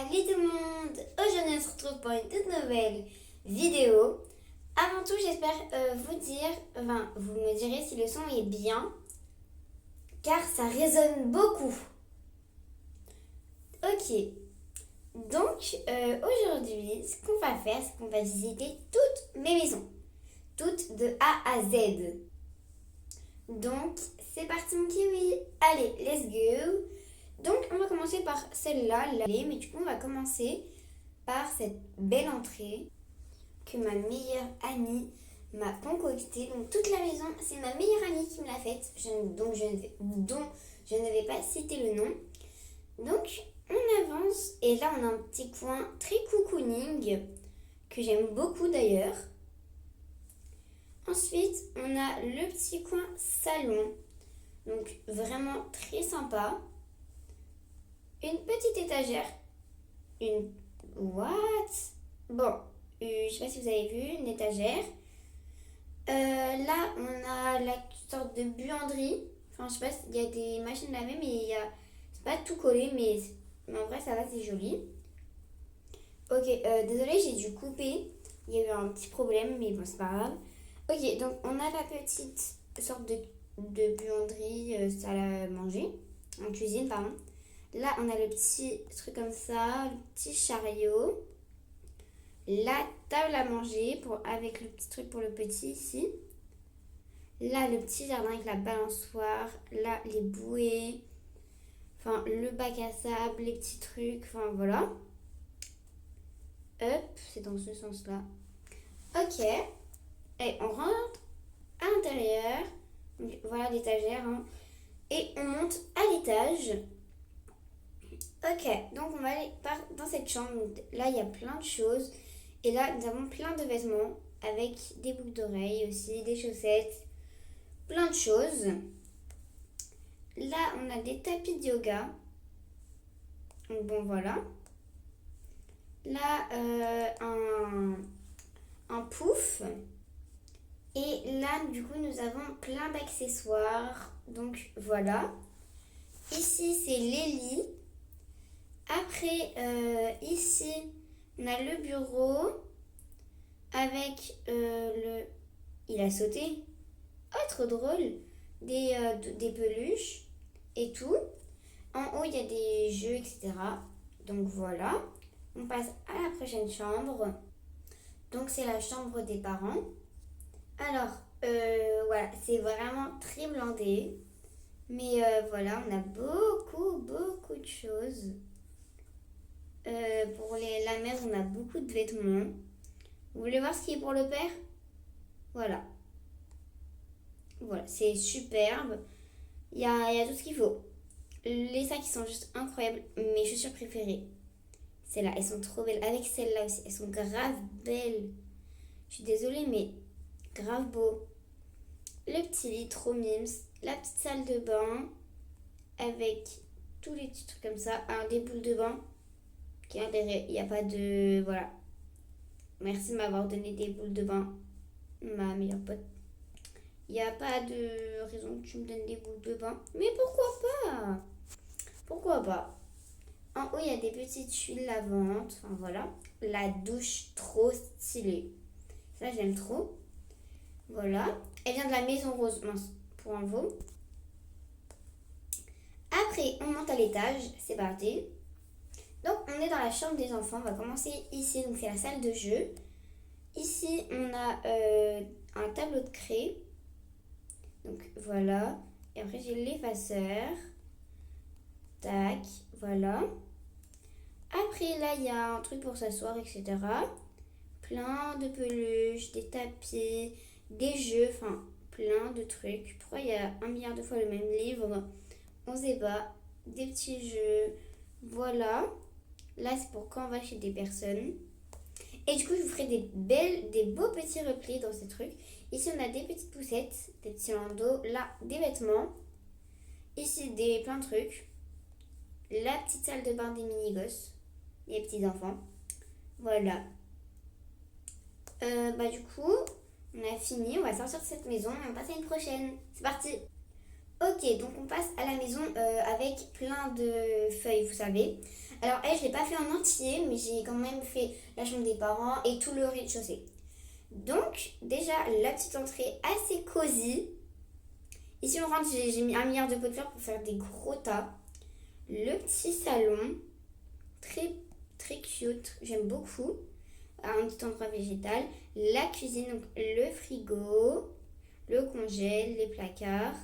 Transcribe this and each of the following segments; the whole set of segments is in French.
Salut tout le monde! Aujourd'hui on se retrouve pour une toute nouvelle vidéo. Avant tout j'espère vous me direz si le son est bien, car ça résonne beaucoup. Ok, donc aujourd'hui ce qu'on va faire c'est qu'on va visiter toutes mes maisons, toutes de A à Z. Donc c'est parti mon kiwi, allez let's go! Donc on va commencer par celle-là, mais du coup on va commencer par cette belle entrée que ma meilleure amie m'a concoctée. Donc toute la maison, c'est ma meilleure amie qui me l'a faite, dont je ne vais pas citer le nom. Donc on avance et là on a un petit coin très cocooning que j'aime beaucoup d'ailleurs. Ensuite on a le petit coin salon, donc vraiment très sympa. Une petite étagère. What? Bon, je sais pas si vous avez vu, une étagère. Là, on a la sorte de buanderie. Enfin, je sais pas s'il y a des machines à laver, mais c'est pas tout collé, mais en vrai, ça va, c'est joli. Ok, désolée, j'ai dû couper. Il y a eu un petit problème, mais bon, c'est pas grave. Ok, donc on a la petite sorte de buanderie, salle à manger, en cuisine, pardon. Là, on a le petit truc comme ça, le petit chariot. La table à manger avec le petit truc pour le petit ici. Là, le petit jardin avec la balançoire. Là, les bouées. Enfin, le bac à sable, les petits trucs. Enfin, voilà. Hop, c'est dans ce sens-là. Ok. Et on rentre à l'intérieur. Donc, voilà l'étagère. Hein. Et on monte à l'étage. Ok, donc on va aller dans cette chambre. Là, il y a plein de choses. Et là, nous avons plein de vêtements avec des boucles d'oreilles aussi, des chaussettes, plein de choses. Là, on a des tapis de yoga. Donc bon, voilà. Là, un pouf. Et là, du coup, nous avons plein d'accessoires. Donc voilà. Ici, c'est les lits. Après, ici, on a le bureau avec il a sauté. Oh, trop drôle. Des peluches et tout. En haut, il y a des jeux, etc. Donc voilà. On passe à la prochaine chambre. Donc c'est la chambre des parents. Alors, voilà, c'est vraiment très blindé. Mais voilà, on a beaucoup de choses. Pour la mère, on a beaucoup de vêtements. Vous voulez voir ce qui est pour le père? Voilà. Voilà, c'est superbe. Il y a tout ce qu'il faut. Les sacs, ils sont juste incroyables. Mes chaussures préférées, celles-là, elles sont trop belles. Avec celles-là aussi, elles sont grave belles. Je suis désolée, mais grave beau. Le petit lit, trop mimes. La petite salle de bain avec tous les petits trucs comme ça. Des boules de bain. Il n'y a pas de... Voilà. Merci de m'avoir donné des boules de bain, ma meilleure pote. Il n'y a pas de raison que tu me donnes des boules de bain. Mais pourquoi pas? Pourquoi pas? En haut, il y a des petites tuiles lavantes. Enfin, voilà. La douche, trop stylée. Ça, j'aime trop. Voilà. Elle vient de la Maison Rose. Mince, pour un veau. Après, on monte à l'étage. C'est parti. Donc, on est dans la chambre des enfants. On va commencer ici. Donc, c'est la salle de jeu. Ici, on a un tableau de craie. Donc, voilà. Et après, j'ai l'effaceur. Tac. Voilà. Après, là, il y a un truc pour s'asseoir, etc. Plein de peluches, des tapis, des jeux. Enfin, plein de trucs. Pourquoi il y a 1 milliard de fois le même livre? On sait pas. Des petits jeux. Voilà. Là, c'est pour quand on va chez des personnes. Et du coup, je vous ferai des beaux petits replis dans ces trucs. Ici, on a des petites poussettes, des petits landaux. Là, des vêtements. Ici, plein de trucs. La petite salle de bain des mini-gosses. Les petits enfants. Voilà. Du coup, on a fini. On va sortir de cette maison et on passe à une prochaine. C'est parti. Ok, donc on passe à la maison avec plein de feuilles, vous savez. Alors elle, je l'ai pas fait en entier, mais j'ai quand même fait la chambre des parents et tout le rez-de-chaussée. Donc déjà, la petite entrée assez cosy. Ici on rentre, j'ai mis 1 milliard de pots de fleurs pour faire des gros tas. Le petit salon, très très cute, j'aime beaucoup. Un petit endroit végétal. La cuisine, donc le frigo, le congèle, les placards.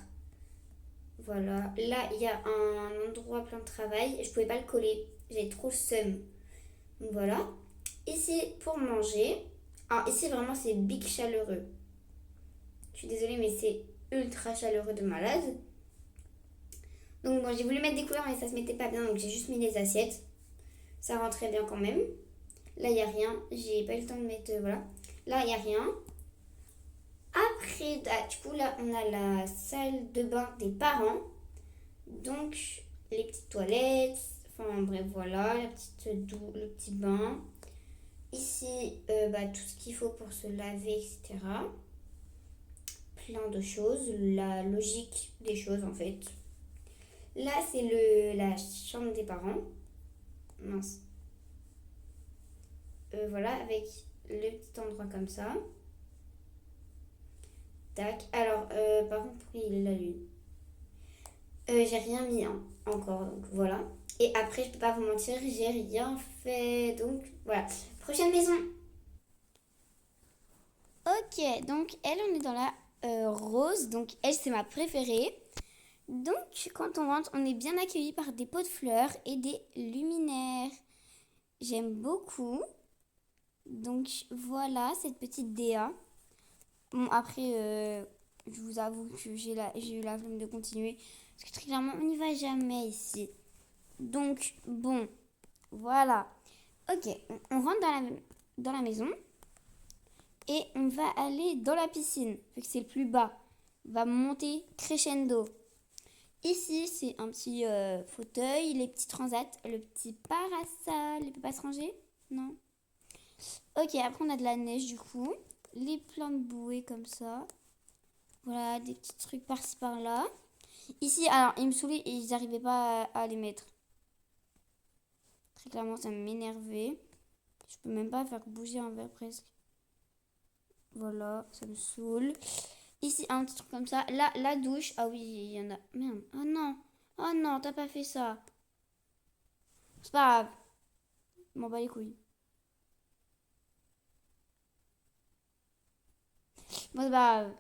Voilà. Là, il y a un endroit plein de travail. Je pouvais pas le coller. J'avais trop le seum. Donc voilà. Ici, pour manger. Alors, ici, vraiment, c'est big chaleureux. Je suis désolée, mais c'est ultra chaleureux de malade. Donc, bon, j'ai voulu mettre des couleurs, mais ça se mettait pas bien. Donc, j'ai juste mis les assiettes. Ça rentrait bien quand même. Là, il n'y a rien. J'ai pas eu le temps de mettre. Voilà. Là, il n'y a rien. Après, du coup, là, on a la salle de bain des parents. Donc, les petites toilettes, enfin bref, voilà, le petit bain. Ici, tout ce qu'il faut pour se laver, etc. Plein de choses, la logique des choses en fait. Là, c'est la chambre des parents. Mince. Voilà, avec le petit endroit comme ça. Tac. Alors, par contre, pourquoi il est là, lui j'ai rien mis hein, encore, donc voilà. Et après, je peux pas vous mentir, j'ai rien fait. Donc voilà. Prochaine maison. Ok, donc elle, on est dans la rose. Donc elle, c'est ma préférée. Donc quand on rentre, on est bien accueilli par des pots de fleurs et des luminaires. J'aime beaucoup. Donc voilà, cette petite DA. Bon, après, je vous avoue que j'ai eu la flemme de continuer. Parce que très clairement, on n'y va jamais ici. Donc, bon, voilà. Ok, on rentre dans la maison et on va aller dans la piscine, vu que c'est le plus bas. On va monter crescendo. Ici, c'est un petit fauteuil, les petits transats, le petit parasol. Il peut pas se ranger? Non. Ok, après on a de la neige du coup. Les plans de bouée comme ça. Voilà, des petits trucs par-ci par-là. Ici, alors, ils me saoulaient et ils n'arrivaient pas à les mettre. Très clairement, ça m'énervait. Je peux même pas faire bouger un verre presque. Voilà, ça me saoule. Ici, un petit truc comme ça. Là, la douche. Ah oui, il y en a. Merde. Oh non. Oh non, t'as pas fait ça. C'est pas grave. Je m'en bats les couilles. Bon, c'est pas grave.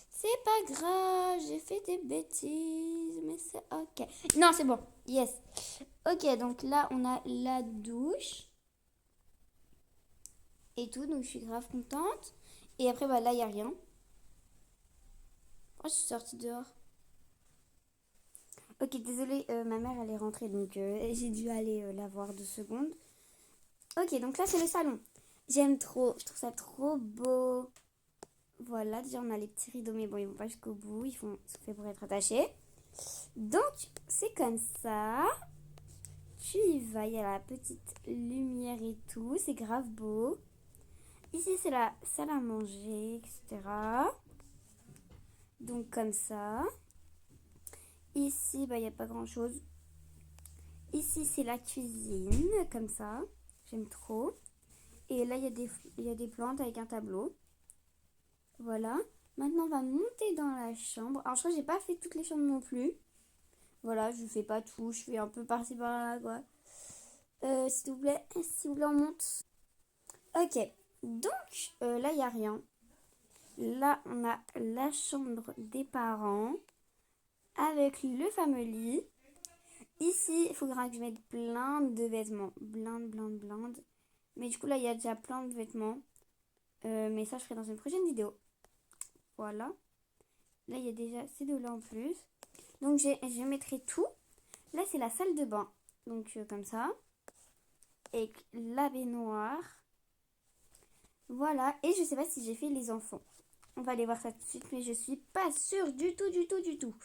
C'est pas grave, j'ai fait des bêtises, mais c'est ok. Non, c'est bon. Yes. Ok, donc là, on a la douche et tout, donc je suis grave contente. Et après, bah là, il n'y a rien. Oh, je suis sortie dehors. Ok, désolée, ma mère, elle est rentrée, donc j'ai dû aller la voir 2 secondes. Ok, donc là, c'est le salon. J'aime trop, je trouve ça trop beau. Voilà, déjà, on a les petits rideaux, mais bon, ils vont pas jusqu'au bout, ils sont faits pour être attachés. Donc, c'est comme ça. Tu y vas, il y a la petite lumière et tout, c'est grave beau. Ici, c'est la salle à manger, etc. Donc, comme ça. Ici, il n'y a pas grand-chose. Ici, c'est la cuisine, comme ça. J'aime trop. Et là, il y a des plantes avec un tableau. Voilà. Maintenant, on va monter dans la chambre. Alors, je crois que j'ai pas fait toutes les chambres non plus. Voilà, je fais pas tout. Je fais un peu par-ci par-là, quoi. S'il vous plaît, on monte. Ok. Donc, là, il n'y a rien. Là, on a la chambre des parents avec le fameux lit. Ici, il faudra que je mette plein de vêtements. Blinde. Mais du coup, là, il y a déjà plein de vêtements. Mais ça, je ferai dans une prochaine vidéo. Voilà. Là, il y a déjà ces deux-là en plus. Donc, je mettrai tout. Là, c'est la salle de bain. Donc, comme ça. Avec la baignoire. Voilà. Et je sais pas si j'ai fait les enfants. On va aller voir ça tout de suite, mais je suis pas sûre du tout.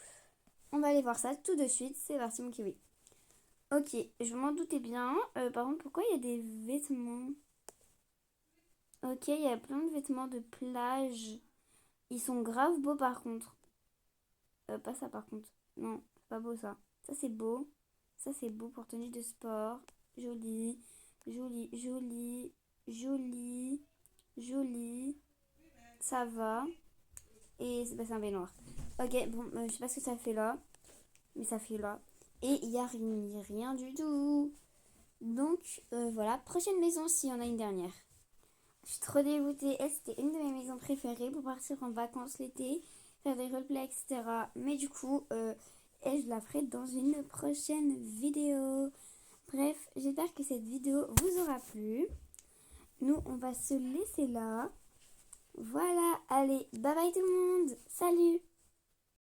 On va aller voir ça tout de suite. C'est parti, mon kiwi. Ok, je m'en doutais bien. Par contre, pourquoi il y a des vêtements? Ok, il y a plein de vêtements de plage. Ils sont grave beaux par contre. Pas ça par contre. Non, c'est pas beau ça. Ça c'est beau. Ça c'est beau pour tenue de sport. Joli, joli, joli, joli, joli. Ça va. Et c'est un baignoire. Ok, bon, je sais pas ce que ça fait là. Mais ça fait là. Et il y a rien du tout. Donc voilà, prochaine maison s'il y en a une dernière. Je suis trop dégoûtée. Elle, c'était une de mes maisons préférées pour partir en vacances l'été, faire des roleplays, etc. Mais du coup, elle, je la ferai dans une prochaine vidéo. Bref, j'espère que cette vidéo vous aura plu. Nous, on va se laisser là. Voilà, allez, bye bye tout le monde. Salut!